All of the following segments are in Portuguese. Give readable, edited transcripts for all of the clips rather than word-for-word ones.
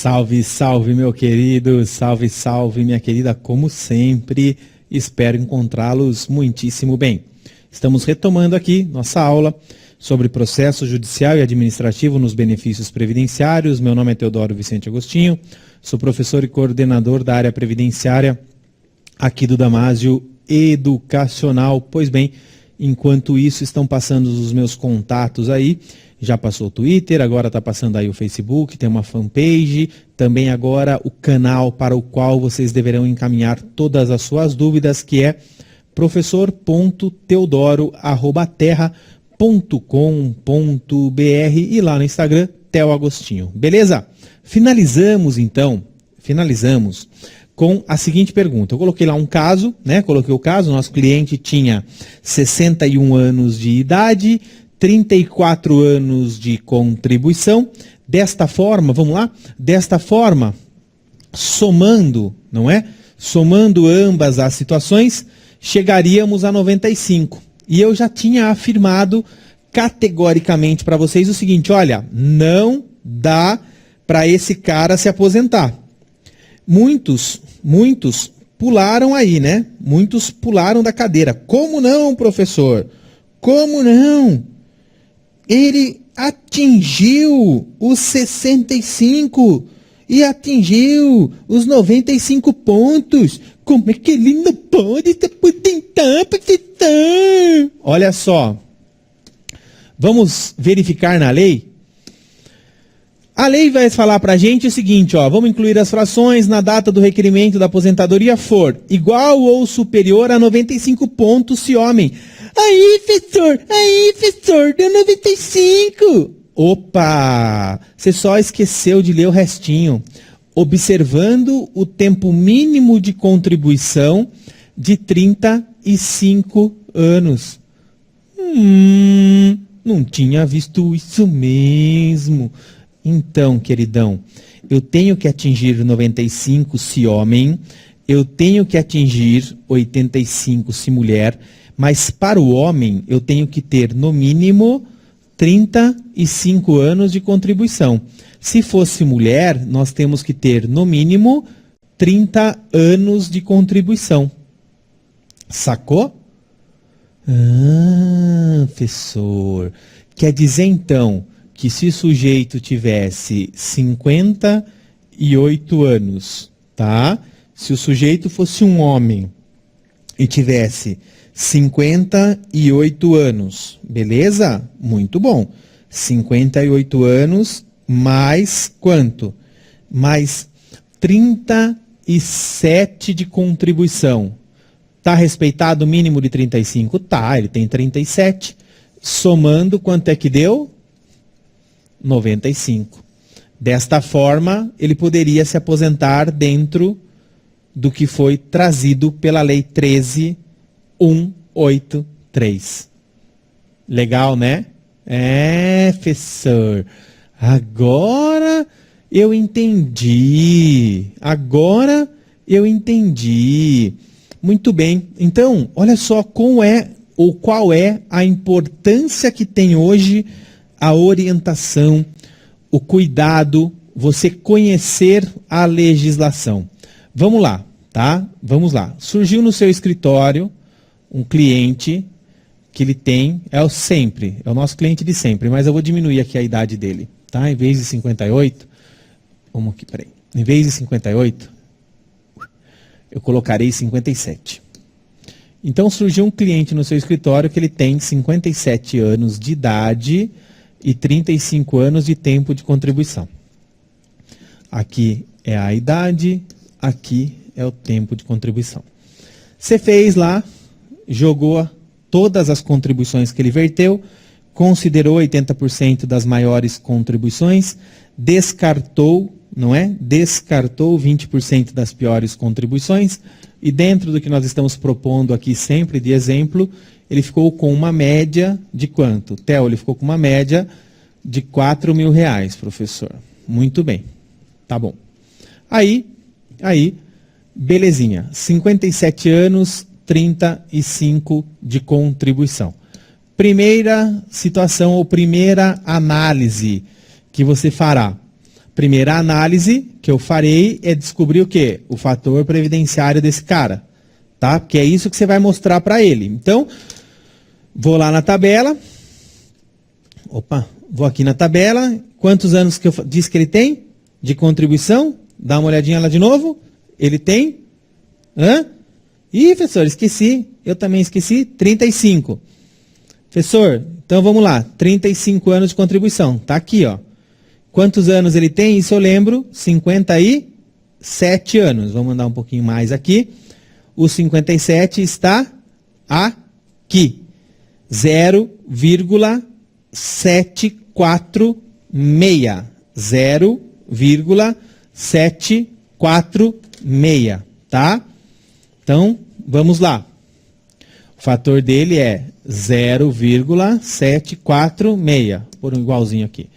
Salve, salve, meu querido, salve, salve, minha querida, como sempre, espero encontrá-los muitíssimo bem. Estamos retomando aqui nossa aula sobre processo judicial e administrativo nos benefícios previdenciários. Meu nome é Teodoro Vicente Agostinho, sou professor e coordenador da área previdenciária aqui do Damásio Educacional. Pois bem, enquanto isso estão passando os meus contatos aí, já passou o Twitter, agora está passando aí o Facebook, tem uma fanpage, também agora o canal para o qual vocês deverão encaminhar todas as suas dúvidas, que é professor.teodoro@terra.com.br e lá no Instagram, Theo Agostinho. Beleza? Finalizamos com a seguinte pergunta. Eu coloquei lá um caso, né? Coloquei o caso, nosso cliente tinha 61 anos de idade, 34 anos de contribuição. Desta forma, vamos lá? Desta forma, somando, não é? Somando ambas as situações, chegaríamos a 95. E eu já tinha afirmado categoricamente para vocês o seguinte, olha, não dá para esse cara se aposentar. Muitos pularam aí, né? Muitos pularam da cadeira. Como não, professor? Como não? Ele atingiu os 65 e atingiu os 95 pontos. Como é que ele não pode se aposentar, professor? Olha só. Vamos verificar na lei? A lei vai falar para a gente o seguinte, ó, vamos incluir as frações na data do requerimento da aposentadoria for igual ou superior a 95 pontos se homem. Aí, professor, deu 95. Opa, você só esqueceu de ler o restinho. Observando o tempo mínimo de contribuição de 35 anos. Não tinha visto isso mesmo. Então, queridão, eu tenho que atingir 95 se homem, eu tenho que atingir 85 se mulher, mas para o homem eu tenho que ter no mínimo 35 anos de contribuição. Se fosse mulher, nós temos que ter no mínimo 30 anos de contribuição. Sacou? Professor, quer dizer então que se o sujeito tivesse 58 anos, tá? Se o sujeito fosse um homem e tivesse 58 anos, beleza? Muito bom. 58 anos mais quanto? Mais 37 de contribuição. Tá respeitado o mínimo de 35? Tá, ele tem 37. Somando, quanto é que deu? 95. Desta forma, ele poderia se aposentar dentro do que foi trazido pela Lei 13.183. Legal, né? Professor. Agora eu entendi. Muito bem. Então, olha só qual é a importância que tem hoje a orientação, o cuidado, você conhecer a legislação. Vamos lá, tá? Vamos lá. Surgiu no seu escritório um cliente que ele tem, é o nosso cliente de sempre, mas eu vou diminuir aqui a idade dele, tá? Em vez de 58, vamos aqui, peraí. Em vez de 58, eu colocarei 57. Então surgiu um cliente no seu escritório que ele tem 57 anos de idade e 35 anos de tempo de contribuição. Aqui é a idade, aqui é o tempo de contribuição. Você fez lá, jogou todas as contribuições que ele verteu, considerou 80% das maiores contribuições, descartou, não é? Descartou 20% das piores contribuições, e dentro do que nós estamos propondo aqui sempre de exemplo, ele ficou com uma média de quanto? Theo, ele ficou com uma média de R$4.000, professor. Muito bem. Tá bom. Aí, belezinha. 57 anos, 35 de contribuição. Primeira situação ou primeira análise que você fará. primeira análise que eu farei é descobrir o quê? O fator previdenciário desse cara, tá? Porque é isso que você vai mostrar para ele. Então, vou lá na tabela. Opa, vou aqui na tabela. Quantos anos que eu disse que ele tem de contribuição? Dá uma olhadinha lá de novo. Ele tem? Ih, professor, esqueci. Eu também esqueci. 35. Professor, então vamos lá. 35 anos de contribuição. Tá aqui, ó. Quantos anos ele tem? Isso eu lembro. 57 anos. Vamos mandar um pouquinho mais aqui. O 57 está aqui. 0,746. 0,746. Tá? Então, vamos lá. O fator dele é 0,746. Por um igualzinho aqui.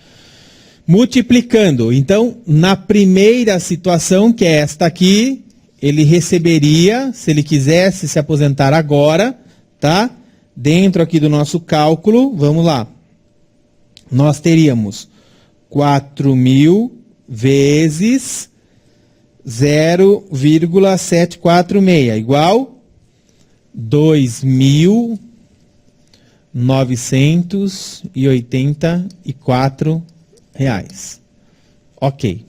Multiplicando. Então, na primeira situação, que é esta aqui, ele receberia, se ele quisesse se aposentar agora, tá? Dentro aqui do nosso cálculo, vamos lá. Nós teríamos 4.000 vezes 0,746 igual 2.984 reais. Ok.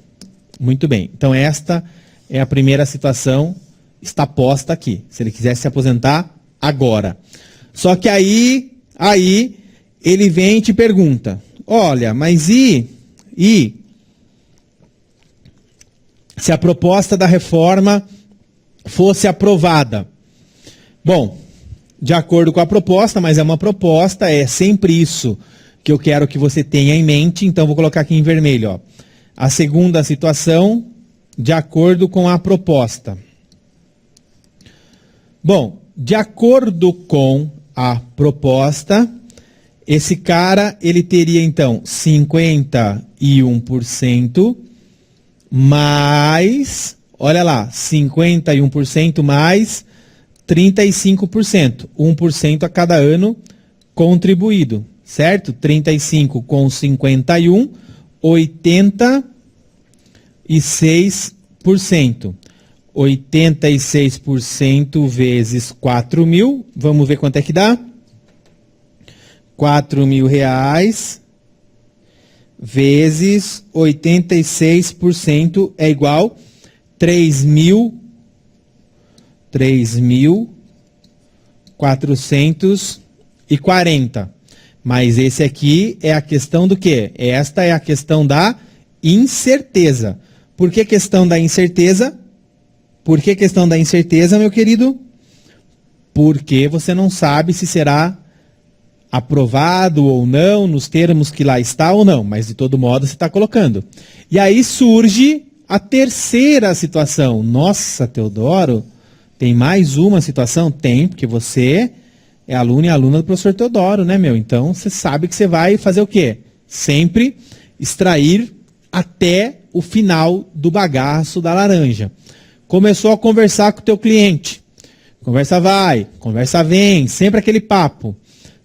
Muito bem. Então esta é a primeira situação, está posta aqui. Se ele quisesse se aposentar agora. Só que aí ele vem e te pergunta, olha, mas e se a proposta da reforma fosse aprovada? Bom, de acordo com a proposta, mas é uma proposta, é sempre isso que eu quero que você tenha em mente, então vou colocar aqui em vermelho, ó. A segunda situação, de acordo com a proposta. Bom, de acordo com a proposta, esse cara, ele teria então 51% mais, olha lá, 51% mais 35%, 1% a cada ano contribuído, certo? 35 com 51, 86%. 86% vezes 4.000, vamos ver quanto é que dá? 4.000 reais vezes 86% é igual 3.440. Mas esse aqui é a questão do quê? Esta é a questão da incerteza. Por que questão da incerteza? Por que questão da incerteza, meu querido? Porque você não sabe se será aprovado ou não, nos termos que lá está ou não, mas de todo modo você está colocando. E aí surge a terceira situação. Nossa, Teodoro, tem mais uma situação? Tem, porque você é aluno e aluna do professor Teodoro, né, meu? Então você sabe que você vai fazer o quê? Sempre extrair até o final do bagaço da laranja. Começou a conversar com o teu cliente. Conversa vai, conversa vem, sempre aquele papo.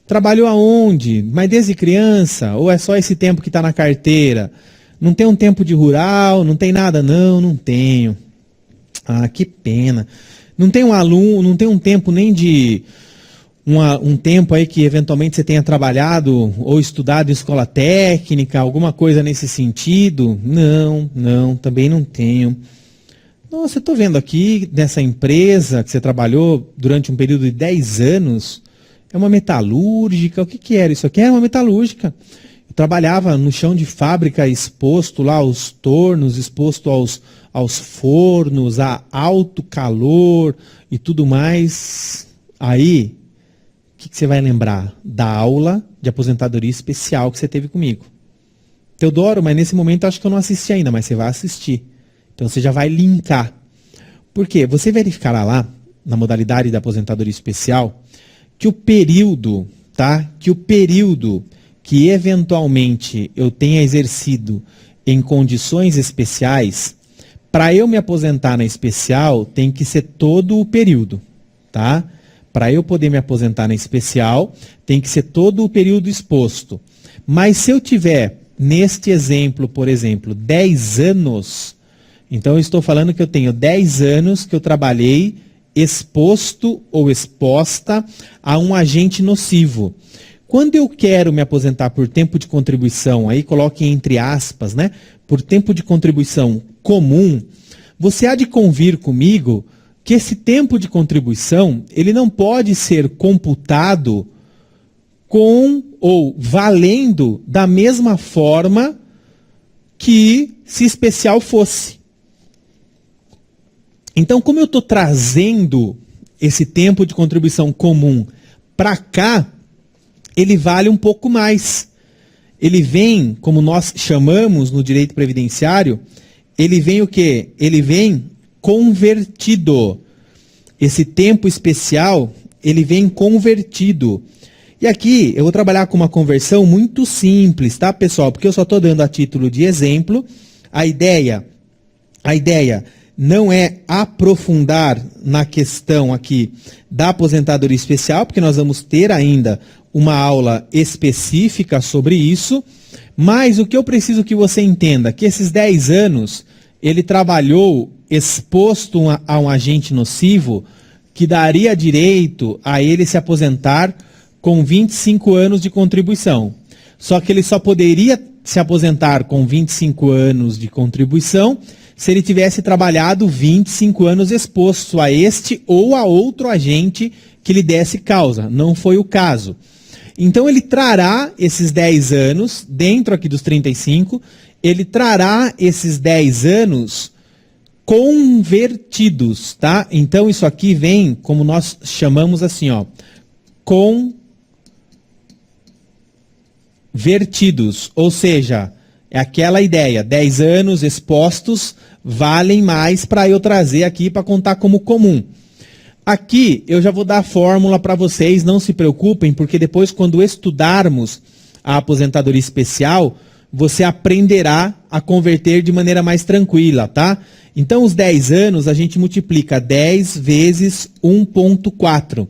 Trabalhou aonde? Mas desde criança? Ou é só esse tempo que está na carteira? Não tem um tempo de rural? Não tem nada? Não, não tenho. Ah, que pena. Não tem um aluno, não tem um tempo nem de... um tempo aí que eventualmente você tenha trabalhado ou estudado em escola técnica, alguma coisa nesse sentido? Não, também não tenho. Nossa, eu estou vendo aqui nessa empresa que você trabalhou durante um período de 10 anos, é uma metalúrgica, o que era isso aqui? É uma metalúrgica. Eu trabalhava no chão de fábrica, exposto lá aos tornos, exposto aos fornos, a alto calor e tudo mais. Aí, o que você vai lembrar? Da aula de aposentadoria especial que você teve comigo. Teodoro, mas nesse momento acho que eu não assisti ainda, mas você vai assistir. Então você já vai linkar. Por quê? Você verificará lá, na modalidade da aposentadoria especial, que o período, tá? Que o período que eventualmente eu tenha exercido em condições especiais, para eu me aposentar na especial, tem que ser todo o período, tá? Para eu poder me aposentar na especial, tem que ser todo o período exposto. Mas se eu tiver neste exemplo, por exemplo, 10 anos, então eu estou falando que eu tenho 10 anos que eu trabalhei exposto ou exposta a um agente nocivo. Quando eu quero me aposentar por tempo de contribuição, aí coloque entre aspas, né, por tempo de contribuição comum, você há de convir comigo que esse tempo de contribuição, ele não pode ser computado com ou valendo da mesma forma que se especial fosse. Então, como eu estou trazendo esse tempo de contribuição comum para cá, ele vale um pouco mais. Ele vem, como nós chamamos no direito previdenciário, ele vem o quê? Ele vem convertido. Esse tempo especial, ele vem convertido. E aqui eu vou trabalhar com uma conversão muito simples, tá, pessoal? Porque eu só estou dando a título de exemplo. A ideia não é aprofundar na questão aqui da aposentadoria especial, porque nós vamos ter ainda uma aula específica sobre isso, mas o que eu preciso que você entenda, que esses 10 anos, ele trabalhou exposto a um agente nocivo que daria direito a ele se aposentar com 25 anos de contribuição. Só que ele só poderia se aposentar com 25 anos de contribuição se ele tivesse trabalhado 25 anos exposto a este ou a outro agente que lhe desse causa. Não foi o caso. Então ele trará esses 10 anos, dentro aqui dos 35, ele trará esses 10 anos convertidos, tá? Então isso aqui vem, como nós chamamos assim, ó, convertidos, ou seja, é aquela ideia, 10 anos expostos valem mais para eu trazer aqui para contar como comum. Aqui eu já vou dar a fórmula para vocês, não se preocupem, porque depois quando estudarmos a aposentadoria especial, você aprenderá a converter de maneira mais tranquila, tá? Então os 10 anos a gente multiplica 10 vezes 1,4,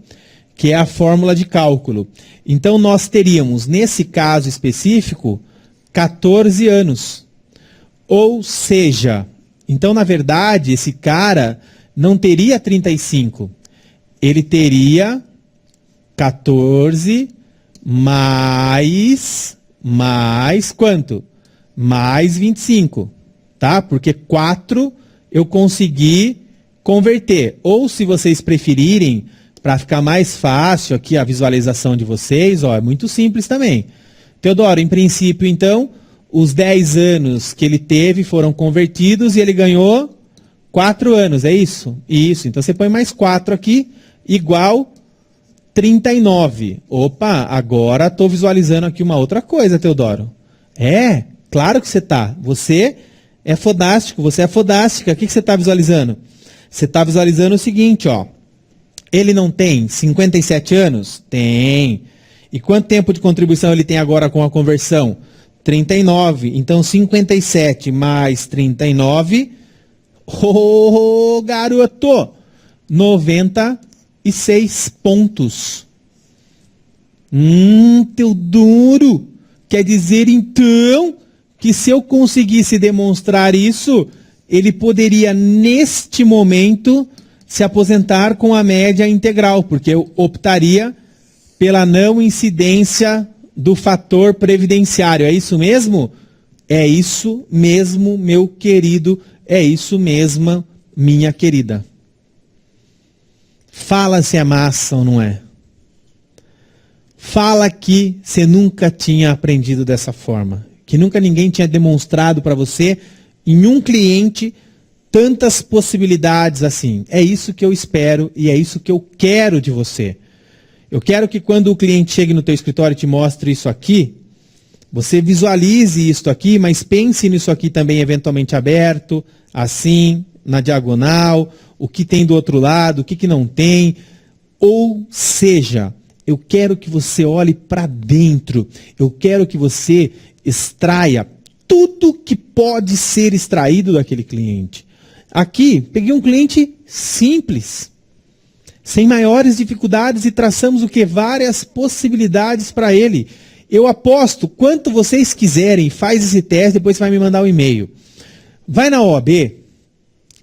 que é a fórmula de cálculo. Então nós teríamos, nesse caso específico, 14 anos. Ou seja, então na verdade esse cara não teria 35, ele teria 14 mais quanto? Mais 25, tá? Porque 4 eu consegui converter. Ou se vocês preferirem, para ficar mais fácil aqui a visualização de vocês, ó, é muito simples também. Teodoro, em princípio, então, os 10 anos que ele teve foram convertidos e ele ganhou 4 anos, é isso? Isso, então você põe mais 4 aqui, igual 39. Opa, agora estou visualizando aqui uma outra coisa, Teodoro. É, claro que você está. Você é fodástico, você é fodástica. O que você está visualizando? Você está visualizando o seguinte, ó. Ele não tem 57 anos? Tem. E quanto tempo de contribuição ele tem agora com a conversão? 39. Então, 57 mais 39. Oh, garoto! 96 pontos. Teodoro. Quer dizer, então, que se eu conseguisse demonstrar isso, ele poderia, neste momento, se aposentar com a média integral, porque eu optaria pela não incidência do fator previdenciário. É isso mesmo? É isso mesmo, meu querido. É isso mesmo, minha querida. Fala se é massa ou não é. Fala que você nunca tinha aprendido dessa forma. Que nunca ninguém tinha demonstrado para você, em um cliente, tantas possibilidades assim. É isso que eu espero e é isso que eu quero de você. Eu quero que quando o cliente chegue no teu escritório e te mostre isso aqui, você visualize isso aqui, mas pense nisso aqui também eventualmente aberto, assim, na diagonal, o que tem do outro lado, o que não tem. Ou seja, eu quero que você olhe para dentro, eu quero que você extraia tudo que pode ser extraído daquele cliente. Aqui, peguei um cliente simples, sem maiores dificuldades e traçamos o que? Várias possibilidades para ele. Eu aposto quanto vocês quiserem, faz esse teste, depois você vai me mandar o e-mail. Vai na OAB,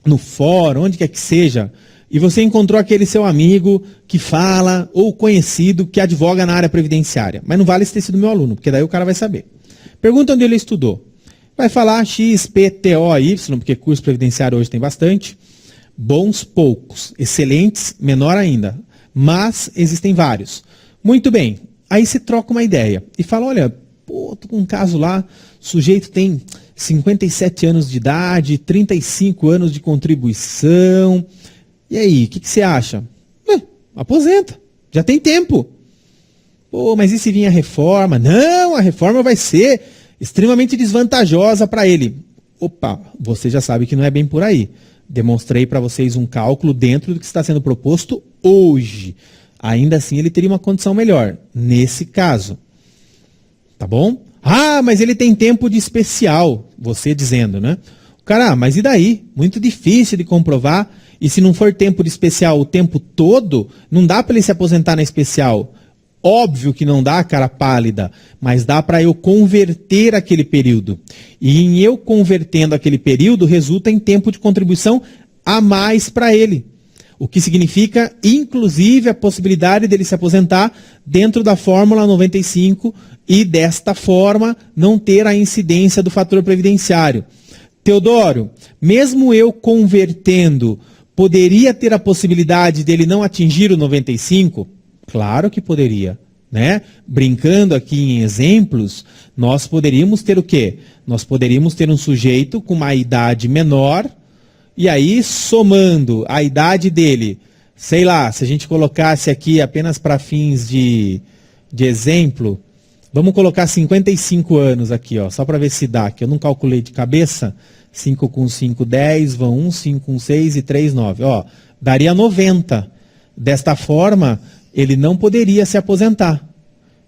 no fórum, onde quer que seja, e você encontrou aquele seu amigo que fala, ou conhecido, que advoga na área previdenciária. Mas não vale ter sido meu aluno, porque daí o cara vai saber. Pergunta onde ele estudou. Vai falar X, P, T, O, Y, porque curso previdenciário hoje tem bastante. Bons, poucos. Excelentes, menor ainda. Mas existem vários. Muito bem. Aí você troca uma ideia e fala, olha, pô, tô com um caso lá, o sujeito tem 57 anos de idade, 35 anos de contribuição. E aí, o que você acha? Aposenta, já tem tempo. Pô, mas e se vir a reforma? Não, a reforma vai ser extremamente desvantajosa para ele. Opa, você já sabe que não é bem por aí. Demonstrei para vocês um cálculo dentro do que está sendo proposto hoje. Ainda assim, ele teria uma condição melhor, nesse caso. Tá bom? Ah, mas ele tem tempo de especial, você dizendo, né? O cara, mas e daí? Muito difícil de comprovar. E se não for tempo de especial o tempo todo, não dá para ele se aposentar na especial. Óbvio que não dá, cara pálida, mas dá para eu converter aquele período. E em eu convertendo aquele período, resulta em tempo de contribuição a mais para ele. O que significa, inclusive, a possibilidade dele se aposentar dentro da Fórmula 95 e, desta forma, não ter a incidência do fator previdenciário. Teodoro, mesmo eu convertendo, poderia ter a possibilidade dele não atingir o 95? Claro que poderia, né? Brincando aqui em exemplos, nós poderíamos ter o quê? Nós poderíamos ter um sujeito com uma idade menor, e aí somando a idade dele, sei lá, se a gente colocasse aqui apenas para fins de exemplo, vamos colocar 55 anos aqui, ó, só para ver se dá, que eu não calculei de cabeça. 5 com 5, 10, vão 1, 5 com 6 e 3, 9. Ó, daria 90. Desta forma, ele não poderia se aposentar.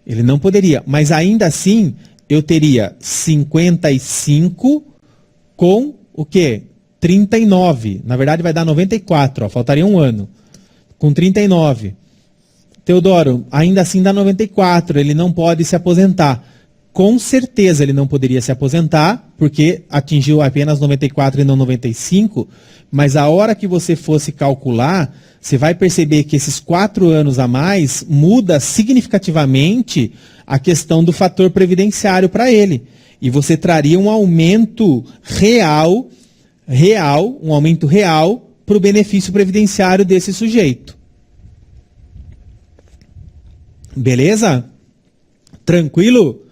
Ele não poderia. Mas ainda assim, eu teria 55 com o quê? 39. Na verdade, vai dar 94. Ó, faltaria um ano. Com 39. Teodoro, ainda assim dá 94. Ele não pode se aposentar. Com certeza ele não poderia se aposentar, porque atingiu apenas 94 e não 95, mas a hora que você fosse calcular, você vai perceber que esses 4 anos a mais muda significativamente a questão do fator previdenciário para ele. E você traria um aumento real para o benefício previdenciário desse sujeito. Beleza? Tranquilo?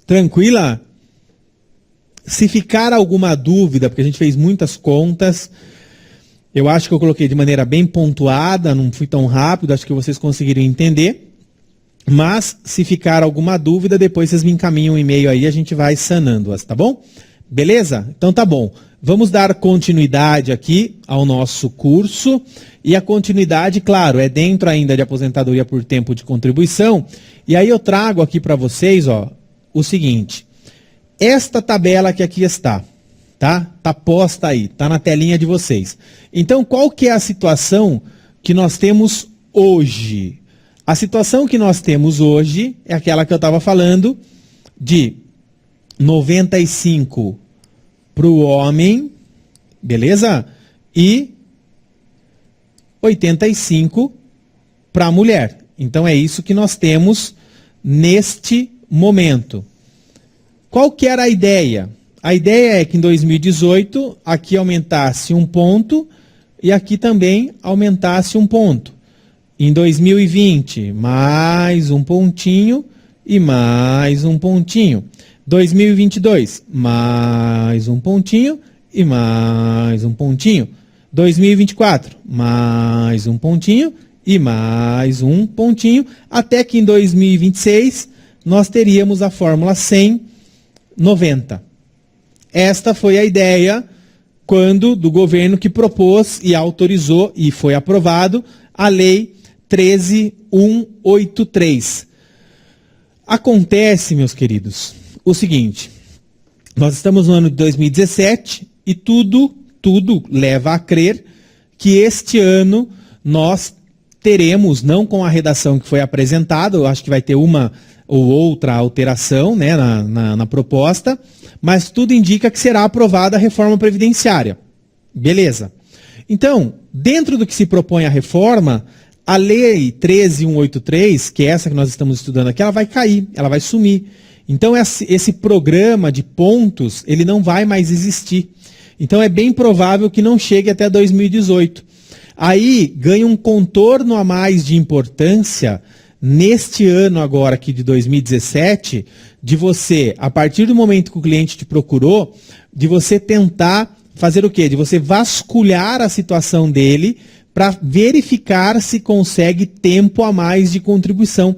Tranquila? Se ficar alguma dúvida, porque a gente fez muitas contas, eu acho que eu coloquei de maneira bem pontuada, não fui tão rápido, acho que vocês conseguiram entender. Mas, se ficar alguma dúvida, depois vocês me encaminham um e-mail aí, a gente vai sanando-as, tá bom? Beleza? Então tá bom. Vamos dar continuidade aqui ao nosso curso. E a continuidade, claro, é dentro ainda de aposentadoria por tempo de contribuição. E aí eu trago aqui para vocês, ó, o seguinte, esta tabela que aqui está, tá? Tá posta aí, tá na telinha de vocês. Então, qual que é a situação que nós temos hoje? A situação que nós temos hoje é aquela que eu estava falando de 95 para o homem, beleza? E 85 para a mulher. Então, é isso que nós temos neste momento. Qual que era a ideia? A ideia é que em 2018 aqui aumentasse um ponto e aqui também aumentasse um ponto. Em 2020, mais um pontinho e mais um pontinho. 2022, mais um pontinho e mais um pontinho. 2024, mais um pontinho e mais um pontinho, até que em 2026 nós teríamos a fórmula 100/90. Esta foi a ideia do governo que propôs e autorizou e foi aprovado a Lei 13.183. Acontece, meus queridos, o seguinte, nós estamos no ano de 2017 e tudo leva a crer que este ano nós teremos, não com a redação que foi apresentada, eu acho que vai ter uma ou outra alteração, né, na proposta, mas tudo indica que será aprovada a reforma previdenciária. Beleza. Então, dentro do que se propõe a reforma, a Lei 13.183, que é essa que nós estamos estudando aqui, ela vai cair, ela vai sumir. Então, esse programa de pontos, ele não vai mais existir. Então, é bem provável que não chegue até 2018. Aí, ganha um contorno a mais de importância neste ano agora aqui de 2017, de você, a partir do momento que o cliente te procurou, de você tentar fazer o quê? De você vasculhar a situação dele para verificar se consegue tempo a mais de contribuição.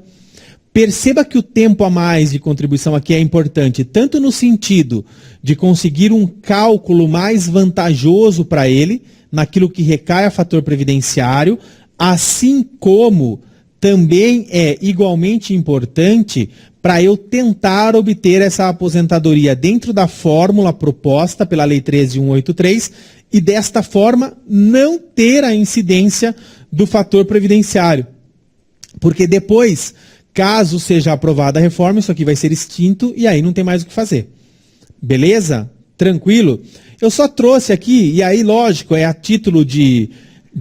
Perceba que o tempo a mais de contribuição aqui é importante, tanto no sentido de conseguir um cálculo mais vantajoso para ele, naquilo que recai a fator previdenciário, assim como também é igualmente importante para eu tentar obter essa aposentadoria dentro da fórmula proposta pela Lei 13.183 e desta forma não ter a incidência do fator previdenciário. Porque depois, caso seja aprovada a reforma, isso aqui vai ser extinto e aí não tem mais o que fazer. Beleza? Tranquilo? Eu só trouxe aqui, e aí lógico, é a título de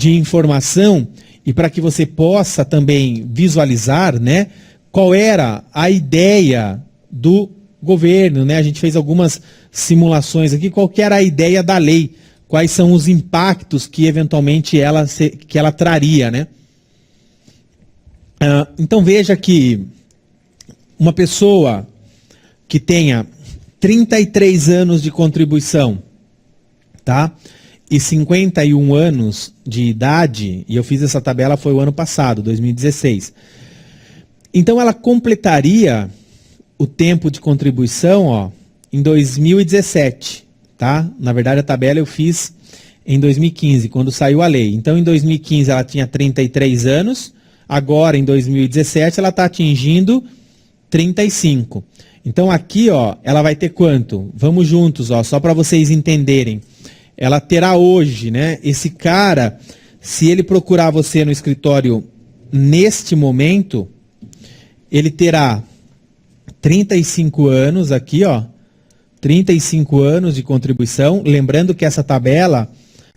informação e para que você possa também visualizar, né, qual era a ideia do governo, né? A gente fez algumas simulações aqui, qual que era a ideia da lei, quais são os impactos que eventualmente ela traria, né? Então veja que uma pessoa que tenha 33 anos de contribuição, tá? E 51 anos de idade, e eu fiz essa tabela foi o ano passado, 2016. Então ela completaria o tempo de contribuição, ó, em 2017, tá? Na verdade a tabela eu fiz em 2015, quando saiu a lei. Então em 2015 ela tinha 33 anos, agora em 2017 ela está atingindo 35. Então aqui, ó, ela vai ter quanto? Vamos juntos, ó, só para vocês entenderem. Ela terá hoje, né? Esse cara, se ele procurar você no escritório neste momento, ele terá 35 anos aqui, ó. 35 anos de contribuição. Lembrando que essa tabela,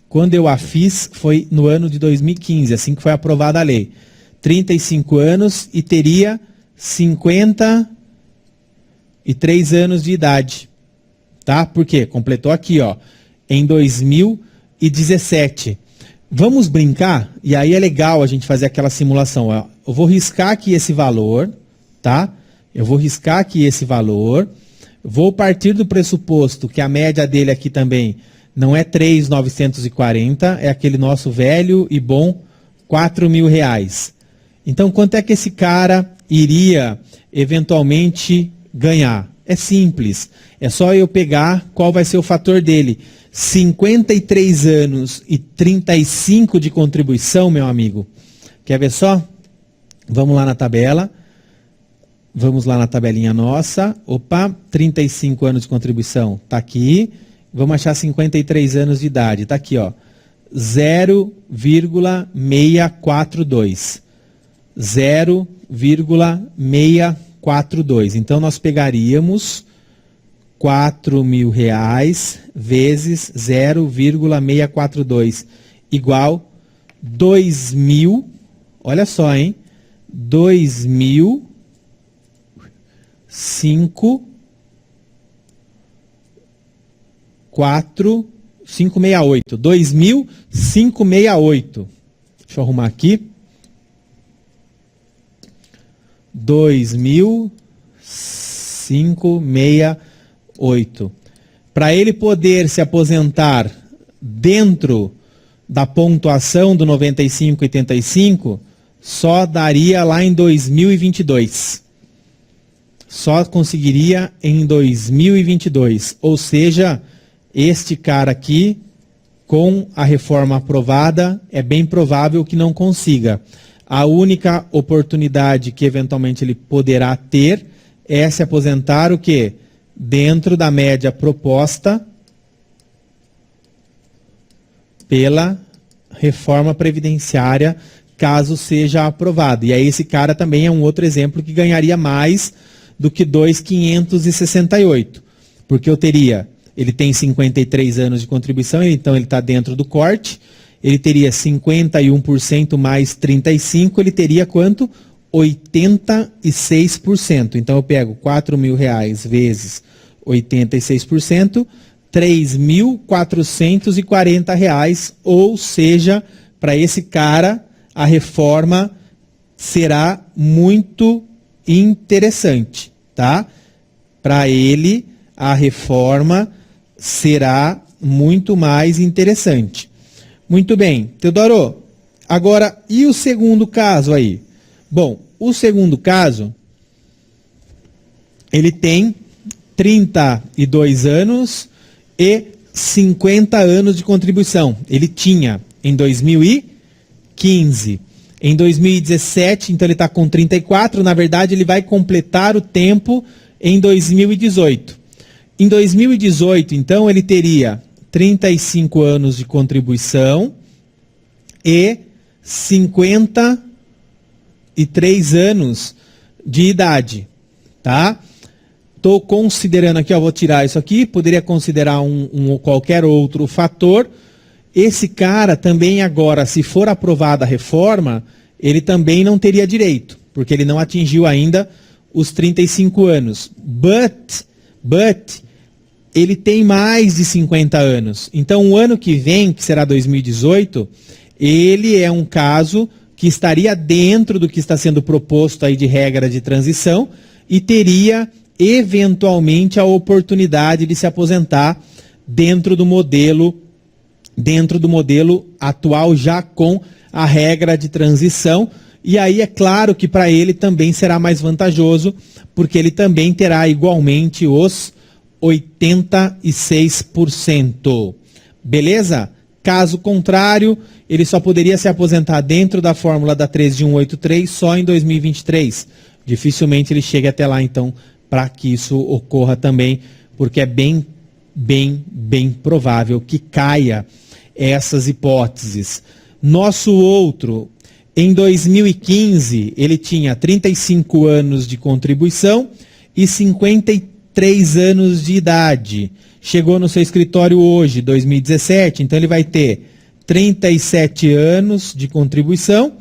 quando eu a fiz, foi no ano de 2015, assim que foi aprovada a lei. 35 anos e teria 53 anos de idade. Tá? Por quê? Completou aqui, ó. Em 2017. Vamos brincar? E aí é legal a gente fazer aquela simulação. Ó. Eu vou riscar aqui esse valor, tá? Eu vou riscar aqui esse valor. Vou partir do pressuposto que a média dele aqui também não é 3.940, é aquele nosso velho e bom R$4.000. Então, quanto é que esse cara iria eventualmente ganhar? É simples. É só eu pegar qual vai ser o fator dele. 53 anos e 35 de contribuição, meu amigo. Quer ver só? Vamos lá na tabela. Vamos lá na tabelinha nossa. Opa, 35 anos de contribuição. Está aqui. Vamos achar 53 anos de idade. Está aqui, ó. 0,642. 0,642. Então, nós pegaríamos R$4.000 vezes 0,642 igual 2.000, olha só, hein? 2.568. 2.568. Deixa eu arrumar aqui. 2.568. Para ele poder se aposentar dentro da pontuação do 95,85, só daria lá em 2022. Só conseguiria em 2022. Ou seja, este cara aqui, com a reforma aprovada, é bem provável que não consiga. A única oportunidade que eventualmente ele poderá ter é se aposentar o quê? Dentro da média proposta pela reforma previdenciária caso seja aprovado. E aí esse cara também é um outro exemplo que ganharia mais do que 2.568, porque ele tem 53 anos de contribuição, então ele está dentro do corte, ele teria 51% mais 35%, ele teria quanto? 86%. Então eu pego R$4.000 vezes 86%, R$3.440, ou seja, para esse cara a reforma será muito interessante, tá? Para ele a reforma será muito mais interessante. Muito bem, Teodoro. Agora, e o segundo caso aí? Bom, o segundo caso, ele tem 32 anos e 50 anos de contribuição. Ele tinha em 2015. Em 2017, então ele está com 34, na verdade ele vai completar o tempo em 2018. Em 2018, então, ele teria 35 anos de contribuição e 53 anos de idade, tá? Estou considerando aqui, vou tirar isso aqui, poderia considerar qualquer outro fator. Esse cara também agora, se for aprovada a reforma, ele também não teria direito, porque ele não atingiu ainda os 35 anos. But ele tem mais de 50 anos. Então, o ano que vem, que será 2018, ele é um caso que estaria dentro do que está sendo proposto aí de regra de transição e teria, eventualmente, a oportunidade de se aposentar dentro do modelo atual, já com a regra de transição. E aí é claro que para ele também será mais vantajoso, porque ele também terá igualmente os 86%. Beleza? Caso contrário, ele só poderia se aposentar dentro da fórmula da 13183 só em 2023. Dificilmente ele chegue até lá, então, para que isso ocorra também, porque é bem provável que caia essas hipóteses. Nosso outro, em 2015, ele tinha 35 anos de contribuição e 53 anos de idade. Chegou no seu escritório hoje, 2017, então ele vai ter 37 anos de contribuição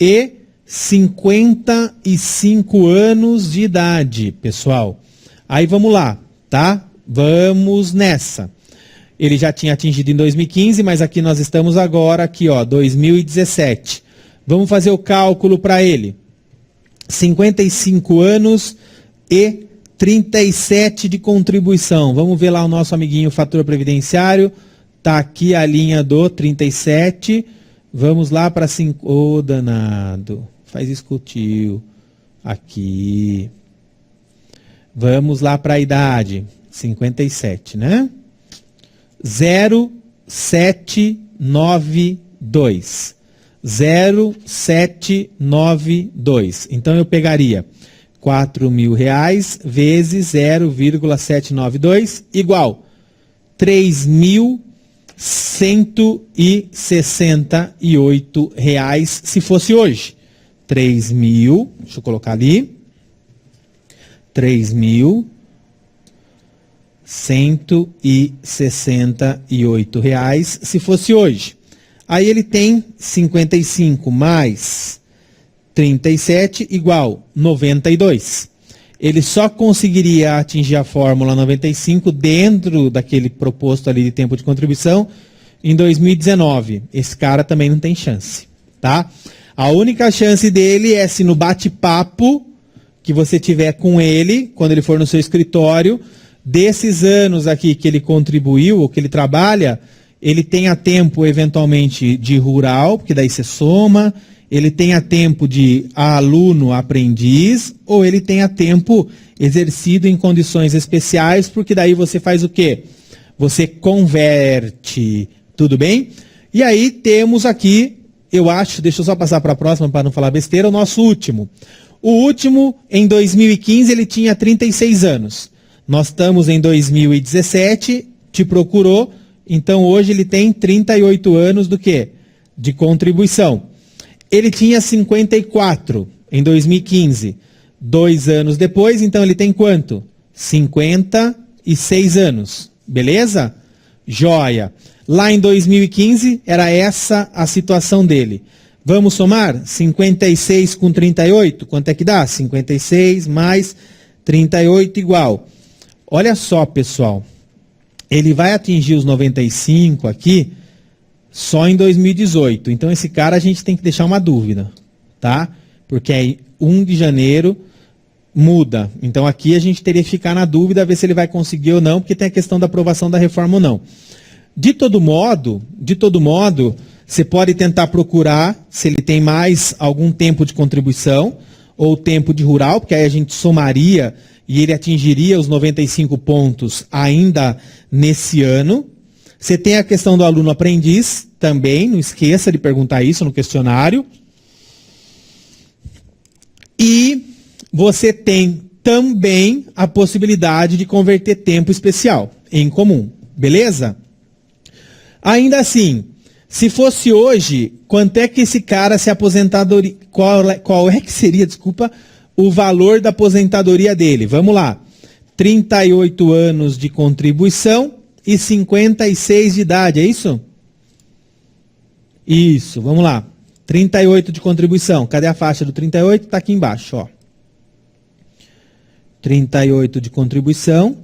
e 55 anos de idade, pessoal. Aí vamos lá, tá? Vamos nessa. Ele já tinha atingido em 2015, mas aqui nós estamos agora, aqui, 2017. Vamos fazer o cálculo para ele. 55 anos e 37 de contribuição. Vamos ver lá o nosso amiguinho fator previdenciário. Está aqui a linha do 37. Vamos lá para 5. Ô, danado. Faz isso com o tio. Aqui. Vamos lá para a idade. 57, né? 0792. 0792. Então eu pegaria R$4.000 vezes 0,792 igual R$3.168 se fosse hoje. 3.000, deixa eu colocar ali. R$3.168 se fosse hoje. Aí ele tem 55 mais 37 igual 92. Ele só conseguiria atingir a fórmula 95 dentro daquele proposto ali de tempo de contribuição em 2019. Esse cara também não tem chance, tá? A única chance dele é se no bate-papo que você tiver com ele, quando ele for no seu escritório, desses anos aqui que ele contribuiu, ou que ele trabalha, ele tenha tempo, eventualmente, de rural, porque daí você soma, ele tenha tempo de aluno aprendiz, ou ele tenha tempo exercido em condições especiais, porque daí você faz o quê? Você converte, tudo bem? E aí temos aqui, eu acho, deixa eu só passar para a próxima para não falar besteira, o nosso último. O último, em 2015, ele tinha 36 anos. Nós estamos em 2017, te procurou, então hoje ele tem 38 anos do quê? De contribuição. Ele tinha 54 em 2015. 2 anos depois, então ele tem quanto? 56 anos. Beleza? Joia. Lá em 2015, era essa a situação dele. Vamos somar? 56 com 38, quanto é que dá? 56 mais 38 igual. Olha só, pessoal. Ele vai atingir os 95 aqui só em 2018. Então, esse cara a gente tem que deixar uma dúvida, tá? Porque aí, 1 de janeiro, muda. Então, aqui a gente teria que ficar na dúvida, ver se ele vai conseguir ou não, porque tem a questão da aprovação da reforma ou não. De todo modo, você pode tentar procurar se ele tem mais algum tempo de contribuição ou tempo de rural, porque aí a gente somaria e ele atingiria os 95 pontos ainda nesse ano. Você tem a questão do aluno aprendiz também, não esqueça de perguntar isso no questionário. E você tem também a possibilidade de converter tempo especial em comum, beleza? Ainda assim, se fosse hoje, quanto é que esse cara se aposentadoria? Qual é que seria, desculpa, o valor da aposentadoria dele? Vamos lá. 38 anos de contribuição e 56 de idade, é isso? Isso, vamos lá. 38 de contribuição. Cadê a faixa do 38? Está aqui embaixo, ó. 38 de contribuição.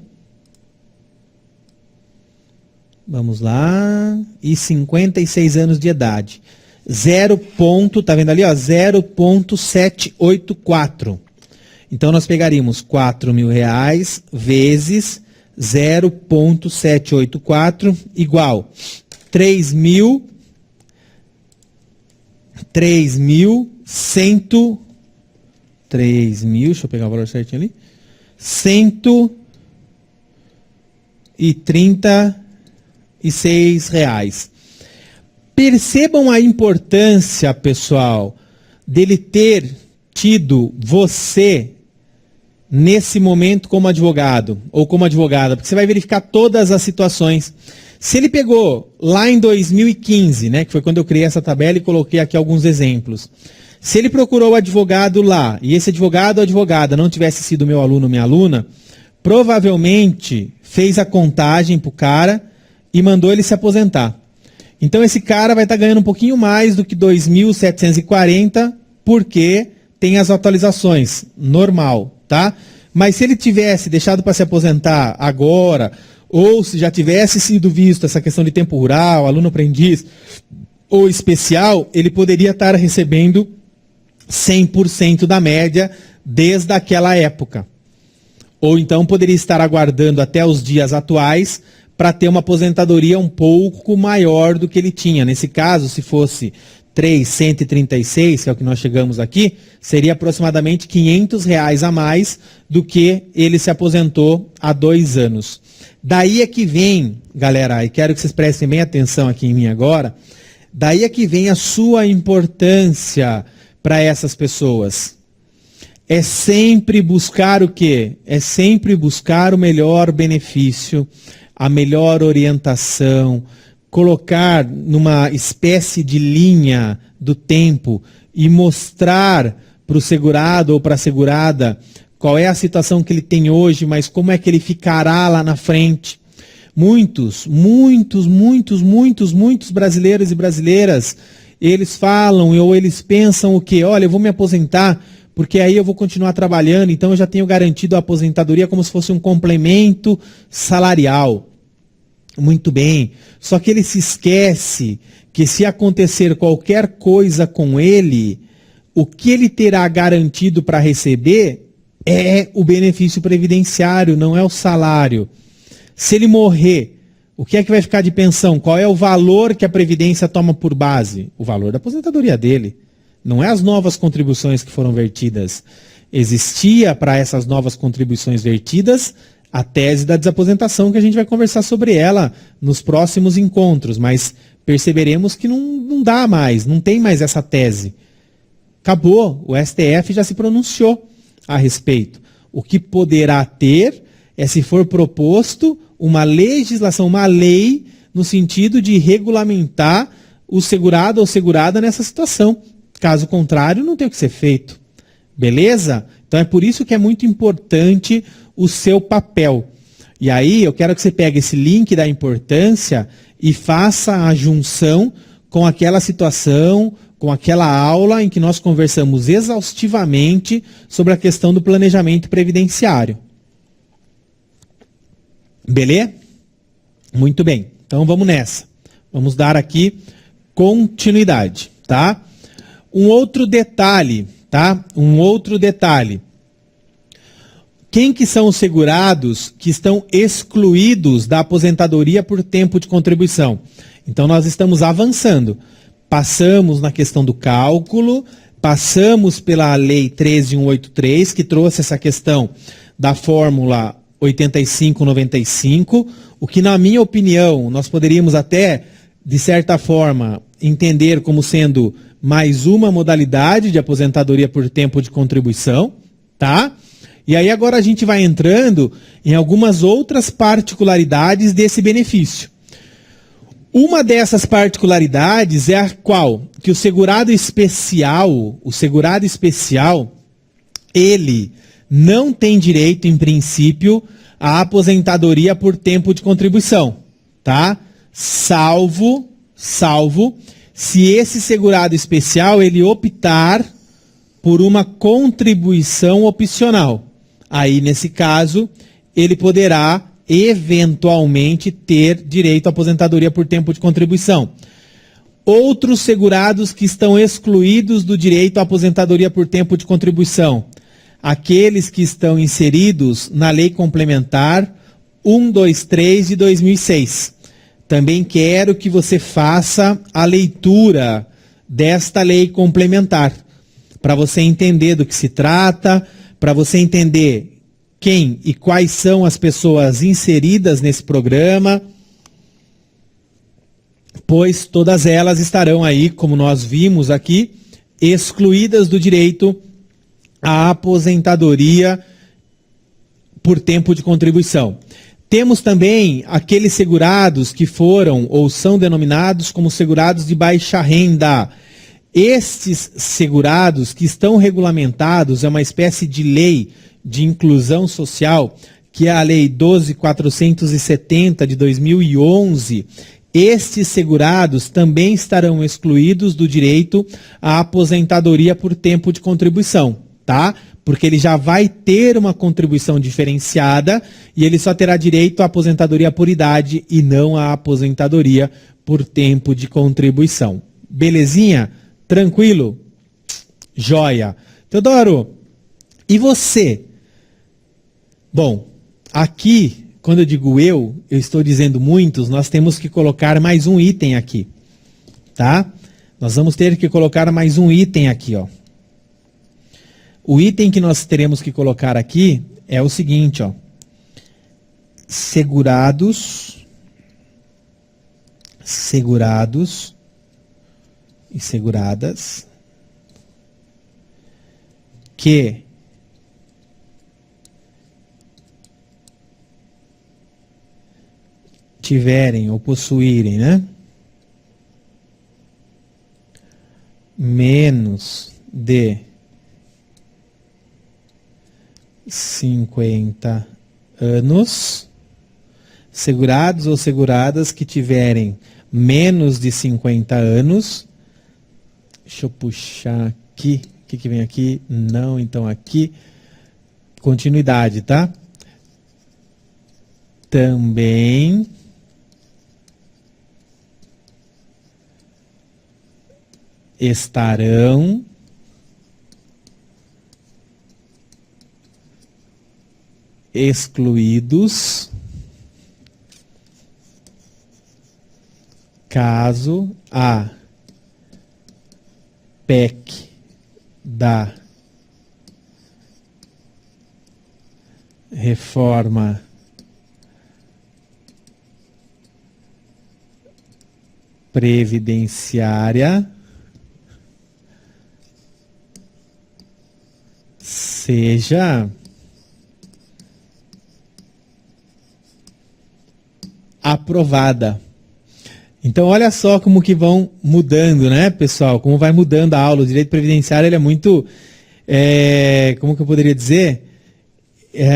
Vamos lá. E 56 anos de idade. 0. Tá vendo ali, ó? 0,784. Então, nós pegaríamos R$4.000 vezes 0,784 igual 3.100, deixa eu pegar o valor certinho ali, R$136. Percebam a importância, pessoal, dele ter tido você nesse momento como advogado ou como advogada, porque você vai verificar todas as situações. Se ele pegou lá em 2015, né, que foi quando eu criei essa tabela e coloquei aqui alguns exemplos. Se ele procurou o advogado lá, e esse advogado ou advogada não tivesse sido meu aluno ou minha aluna, provavelmente fez a contagem para o cara e mandou ele se aposentar. Então esse cara vai estar ganhando um pouquinho mais do que 2.740, porque tem as atualizações, normal, tá? Mas se ele tivesse deixado para se aposentar agora, ou se já tivesse sido visto essa questão de tempo rural, aluno aprendiz ou especial, ele poderia estar recebendo 100% da média desde aquela época. Ou então poderia estar aguardando até os dias atuais para ter uma aposentadoria um pouco maior do que ele tinha. Nesse caso, se fosse 3.136, que é o que nós chegamos aqui, seria aproximadamente R$500 a mais do que ele se aposentou há 2 anos. Daí é que vem, galera, e quero que vocês prestem bem atenção aqui em mim agora, daí é que vem a sua importância para essas pessoas. É sempre buscar o quê? É sempre buscar o melhor benefício, a melhor orientação, colocar numa espécie de linha do tempo e mostrar para o segurado ou para a segurada qual é a situação que ele tem hoje, mas como é que ele ficará lá na frente. Muitos brasileiros e brasileiras, eles falam ou eles pensam o quê? Olha, eu vou me aposentar porque aí eu vou continuar trabalhando, então eu já tenho garantido a aposentadoria como se fosse um complemento salarial. Muito bem, só que ele se esquece que se acontecer qualquer coisa com ele, o que ele terá garantido para receber é o benefício previdenciário, não é o salário. Se ele morrer, o que é que vai ficar de pensão? Qual é o valor que a Previdência toma por base? O valor da aposentadoria dele. Não é as novas contribuições que foram vertidas. Existia para essas novas contribuições vertidas a tese da desaposentação, que a gente vai conversar sobre ela nos próximos encontros, mas perceberemos que não dá mais, não tem mais essa tese. Acabou, o STF já se pronunciou a respeito. O que poderá ter é se for proposto uma legislação, uma lei, no sentido de regulamentar o segurado ou segurada nessa situação. Caso contrário, não tem o que ser feito. Beleza? Então é por isso que é muito importante o seu papel. E aí eu quero que você pegue esse link da importância e faça a junção com aquela situação, com aquela aula em que nós conversamos exaustivamente sobre a questão do planejamento previdenciário. Beleza? Muito bem. Então vamos nessa. Vamos dar aqui continuidade, tá? Um outro detalhe, tá? Um outro detalhe. Quem que são os segurados que estão excluídos da aposentadoria por tempo de contribuição? Então nós estamos avançando. Passamos na questão do cálculo, passamos pela Lei 13.183, que trouxe essa questão da fórmula 85-95, o que, na minha opinião, nós poderíamos até, de certa forma, entender como sendo mais uma modalidade de aposentadoria por tempo de contribuição, tá? E aí agora a gente vai entrando em algumas outras particularidades desse benefício. Uma dessas particularidades é a qual? Que o segurado especial, ele não tem direito, em princípio, à aposentadoria por tempo de contribuição, tá? Salvo se esse segurado especial ele optar por uma contribuição opcional. Aí, nesse caso, ele poderá eventualmente ter direito à aposentadoria por tempo de contribuição. Outros segurados que estão excluídos do direito à aposentadoria por tempo de contribuição. Aqueles que estão inseridos na Lei Complementar 123 de 2006. Também quero que você faça a leitura desta lei complementar, para você entender do que se trata, para você entender quem e quais são as pessoas inseridas nesse programa, pois todas elas estarão aí, como nós vimos aqui, excluídas do direito à aposentadoria por tempo de contribuição. Temos também aqueles segurados que foram ou são denominados como segurados de baixa renda. Estes segurados que estão regulamentados, é uma espécie de lei de inclusão social, que é a Lei 12.470 de 2011, estes segurados também estarão excluídos do direito à aposentadoria por tempo de contribuição, tá? Porque ele já vai ter uma contribuição diferenciada e ele só terá direito à aposentadoria por idade e não à aposentadoria por tempo de contribuição. Belezinha? Tranquilo? Joia. Teodoro, e você? Bom, aqui, quando eu digo eu estou dizendo muitos, nós temos que colocar mais um item aqui, tá? Nós vamos ter que colocar mais um item aqui, ó. O item que nós teremos que colocar aqui é o seguinte, ó. Segurados e seguradas que tiverem ou possuírem, né, menos de 50 anos, segurados ou seguradas que tiverem menos de 50 anos, deixa eu puxar aqui, o que vem aqui? Não, então aqui, continuidade, tá? Também estarão excluídos caso a PEC da reforma previdenciária seja aprovada. Então, olha só como que vão mudando, né, pessoal? Como vai mudando a aula. O direito previdenciário, ele é muito... como que eu poderia dizer?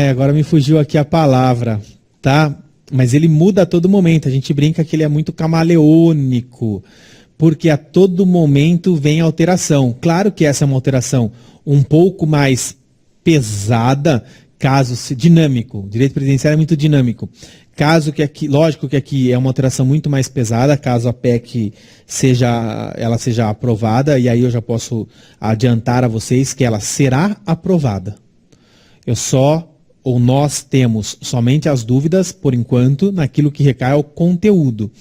Agora me fugiu aqui a palavra, tá? Mas ele muda a todo momento. A gente brinca que ele é muito camaleônico, porque a todo momento vem alteração. Claro que essa é uma alteração um pouco mais pesada, dinâmico. O direito previdenciário é muito dinâmico. Caso que aqui, lógico que aqui é uma alteração muito mais pesada, caso a PEC seja aprovada, e aí eu já posso adiantar a vocês que ela será aprovada. Nós temos somente as dúvidas, por enquanto, naquilo que recai ao conteúdo.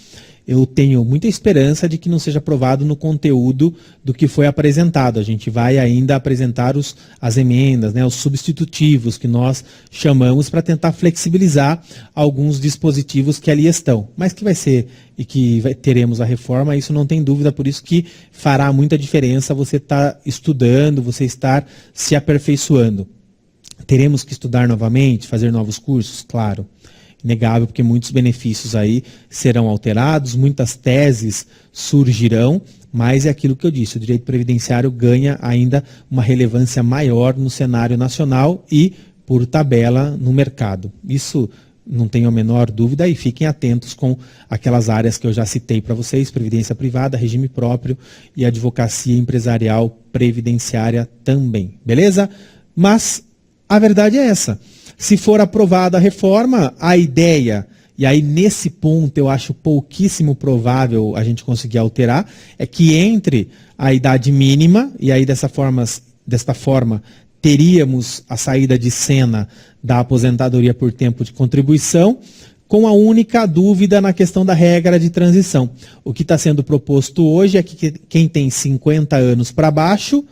Eu tenho muita esperança de que não seja aprovado no conteúdo do que foi apresentado. A gente vai ainda apresentar as emendas, né, os substitutivos que nós chamamos para tentar flexibilizar alguns dispositivos que ali estão. Mas que vai ser e que teremos a reforma, isso não tem dúvida, por isso que fará muita diferença você estar estudando, você estar se aperfeiçoando. Teremos que estudar novamente, fazer novos cursos? Claro. Inegável, porque muitos benefícios aí serão alterados, muitas teses surgirão, mas é aquilo que eu disse, o direito previdenciário ganha ainda uma relevância maior no cenário nacional e, por tabela, no mercado. Isso não tenho a menor dúvida, e fiquem atentos com aquelas áreas que eu já citei para vocês: previdência privada, regime próprio e advocacia empresarial previdenciária também, beleza? Mas a verdade é essa. Se for aprovada a reforma, a ideia, e aí nesse ponto eu acho pouquíssimo provável a gente conseguir alterar, é que entre a idade mínima, e aí desta forma teríamos a saída de cena da aposentadoria por tempo de contribuição, com a única dúvida na questão da regra de transição. O que está sendo proposto hoje é que quem tem 50 anos para baixo,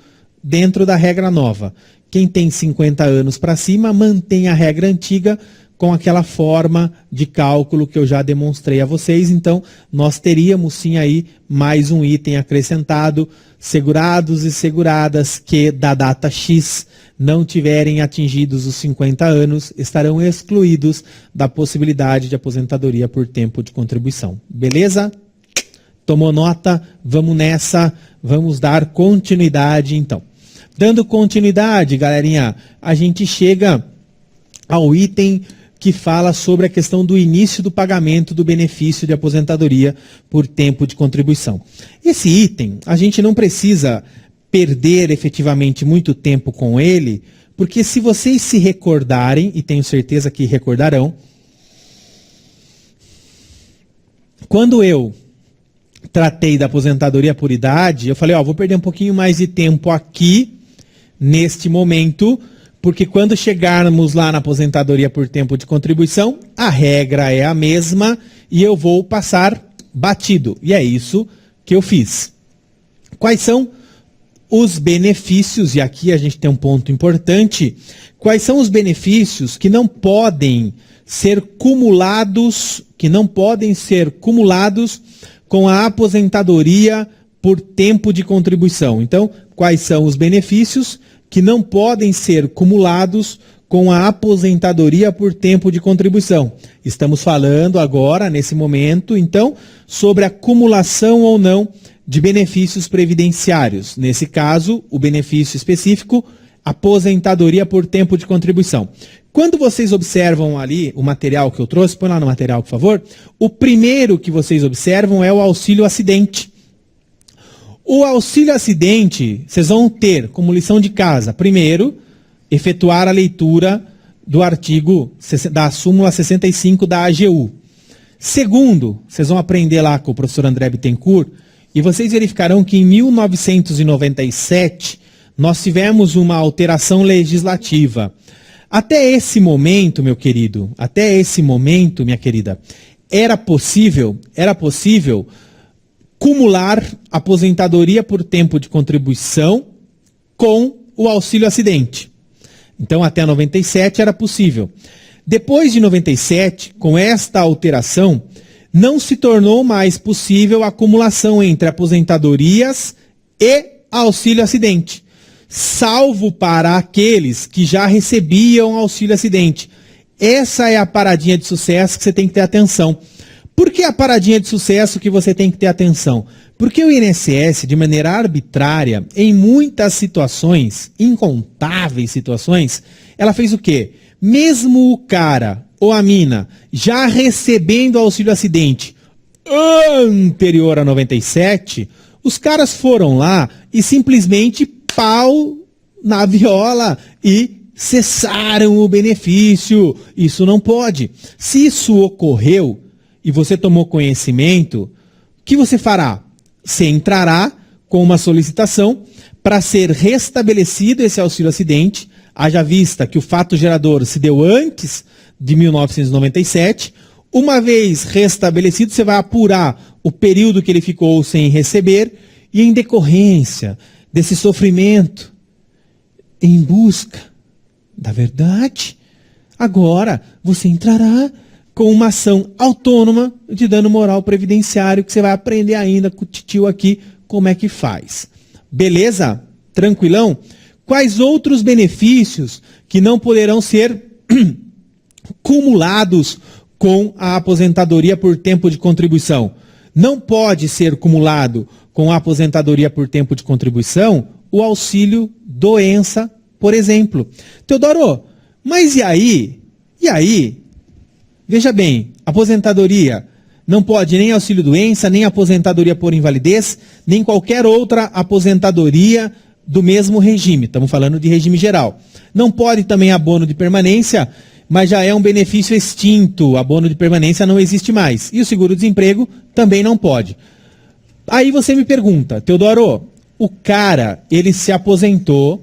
dentro da regra nova. Quem tem 50 anos para cima mantém a regra antiga com aquela forma de cálculo que eu já demonstrei a vocês. Então, nós teríamos sim aí mais um item acrescentado: segurados e seguradas que da data X não tiverem atingidos os 50 anos estarão excluídos da possibilidade de aposentadoria por tempo de contribuição. Beleza? Tomou nota? Vamos nessa, vamos dar continuidade então. Dando continuidade, galerinha, a gente chega ao item que fala sobre a questão do início do pagamento do benefício de aposentadoria por tempo de contribuição. Esse item, a gente não precisa perder efetivamente muito tempo com ele, porque se vocês se recordarem, e tenho certeza que recordarão, quando eu tratei da aposentadoria por idade, eu falei, vou perder um pouquinho mais de tempo aqui, neste momento, porque quando chegarmos lá na aposentadoria por tempo de contribuição, a regra é a mesma e eu vou passar batido. E é isso que eu fiz. Quais são os benefícios, e aqui a gente tem um ponto importante, quais são os benefícios que não podem ser cumulados, com a aposentadoria por tempo de contribuição. Então, quais são os benefícios que não podem ser cumulados com a aposentadoria por tempo de contribuição? Estamos falando agora, nesse momento, então, sobre a acumulação ou não de benefícios previdenciários. Nesse caso, o benefício específico, aposentadoria por tempo de contribuição. Quando vocês observam ali o material que eu trouxe, põe lá no material, por favor, o primeiro que vocês observam é o auxílio acidente. O auxílio acidente, vocês vão ter como lição de casa, primeiro, efetuar a leitura do artigo da súmula 65 da AGU. Segundo, vocês vão aprender lá com o professor André Bittencourt, e vocês verificarão que em 1997 nós tivemos uma alteração legislativa. Até esse momento, meu querido, minha querida, era possível cumular aposentadoria por tempo de contribuição com o auxílio acidente. Então, até 97 era possível. Depois de 97, com esta alteração, não se tornou mais possível a acumulação entre aposentadorias e auxílio acidente, salvo para aqueles que já recebiam auxílio acidente. Essa é a paradinha de sucesso que você tem que ter atenção. Por que a paradinha de sucesso que você tem que ter atenção? Porque o INSS, de maneira arbitrária, em muitas situações, incontáveis situações, ela fez o quê? Mesmo o cara ou a mina já recebendo auxílio acidente anterior a 97, os caras foram lá e simplesmente pau na viola e cessaram o benefício. Isso não pode. Se isso ocorreu e você tomou conhecimento, o que você fará? Você entrará com uma solicitação para ser restabelecido esse auxílio acidente, haja vista que o fato gerador se deu antes de 1997. Uma vez restabelecido, você vai apurar o período que ele ficou sem receber e, em decorrência desse sofrimento, em busca da verdade, agora você entrará com uma ação autônoma de dano moral previdenciário que você vai aprender ainda com o titio aqui como é que faz. Beleza? Tranquilão? Quais outros benefícios que não poderão ser cumulados com a aposentadoria por tempo de contribuição? Não pode ser cumulado com a aposentadoria por tempo de contribuição o auxílio doença, por exemplo. Teodoro, mas e aí? E aí? Veja bem, aposentadoria não pode nem auxílio doença, nem aposentadoria por invalidez, nem qualquer outra aposentadoria do mesmo regime. Estamos falando de regime geral. Não pode também abono de permanência, mas já é um benefício extinto. Abono de permanência não existe mais. E o seguro-desemprego também não pode. Aí você me pergunta, Teodoro, o cara, ele se aposentou,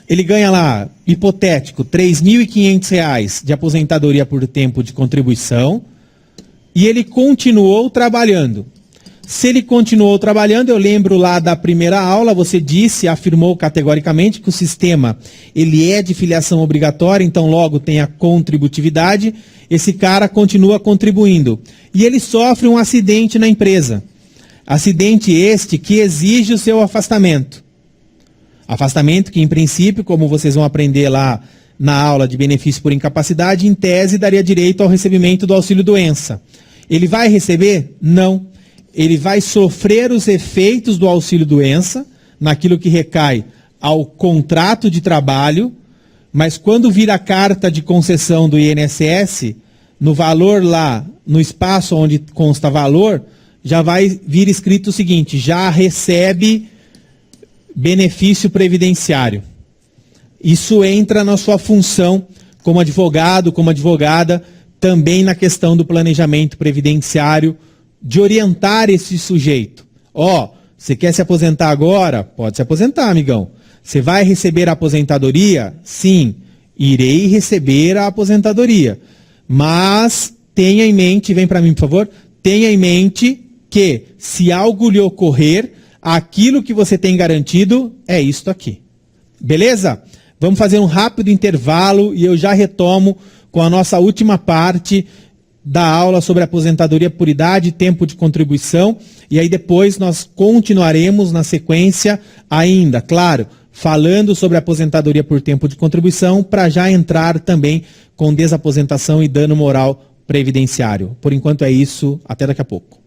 ele ganha lá, hipotético, R$ 3.500 de aposentadoria por tempo de contribuição e ele continuou trabalhando. Se ele continuou trabalhando, eu lembro lá da primeira aula, você disse, afirmou categoricamente que o sistema ele é de filiação obrigatória, então logo tem a contributividade, esse cara continua contribuindo. E ele sofre um acidente na empresa. Acidente este que exige o seu afastamento. Afastamento que, em princípio, como vocês vão aprender lá na aula de benefício por incapacidade, em tese daria direito ao recebimento do auxílio-doença. Ele vai receber? Não. Ele vai sofrer os efeitos do auxílio-doença, naquilo que recai ao contrato de trabalho, mas quando vir a carta de concessão do INSS, no valor lá, no espaço onde consta valor, já vai vir escrito o seguinte, já recebe benefício previdenciário. Isso entra na sua função como advogado, como advogada, também na questão do planejamento previdenciário, de orientar esse sujeito. Ó, você quer se aposentar agora? Pode se aposentar, amigão. Você vai receber a aposentadoria? Sim, irei receber a aposentadoria. Mas tenha em mente, vem para mim, por favor, tenha em mente que se algo lhe ocorrer, aquilo que você tem garantido é isto aqui. Beleza? Vamos fazer um rápido intervalo e eu já retomo com a nossa última parte da aula sobre aposentadoria por idade, tempo de contribuição, e aí depois nós continuaremos na sequência ainda, claro, falando sobre aposentadoria por tempo de contribuição, para já entrar também com desaposentação e dano moral previdenciário. Por enquanto é isso, até daqui a pouco.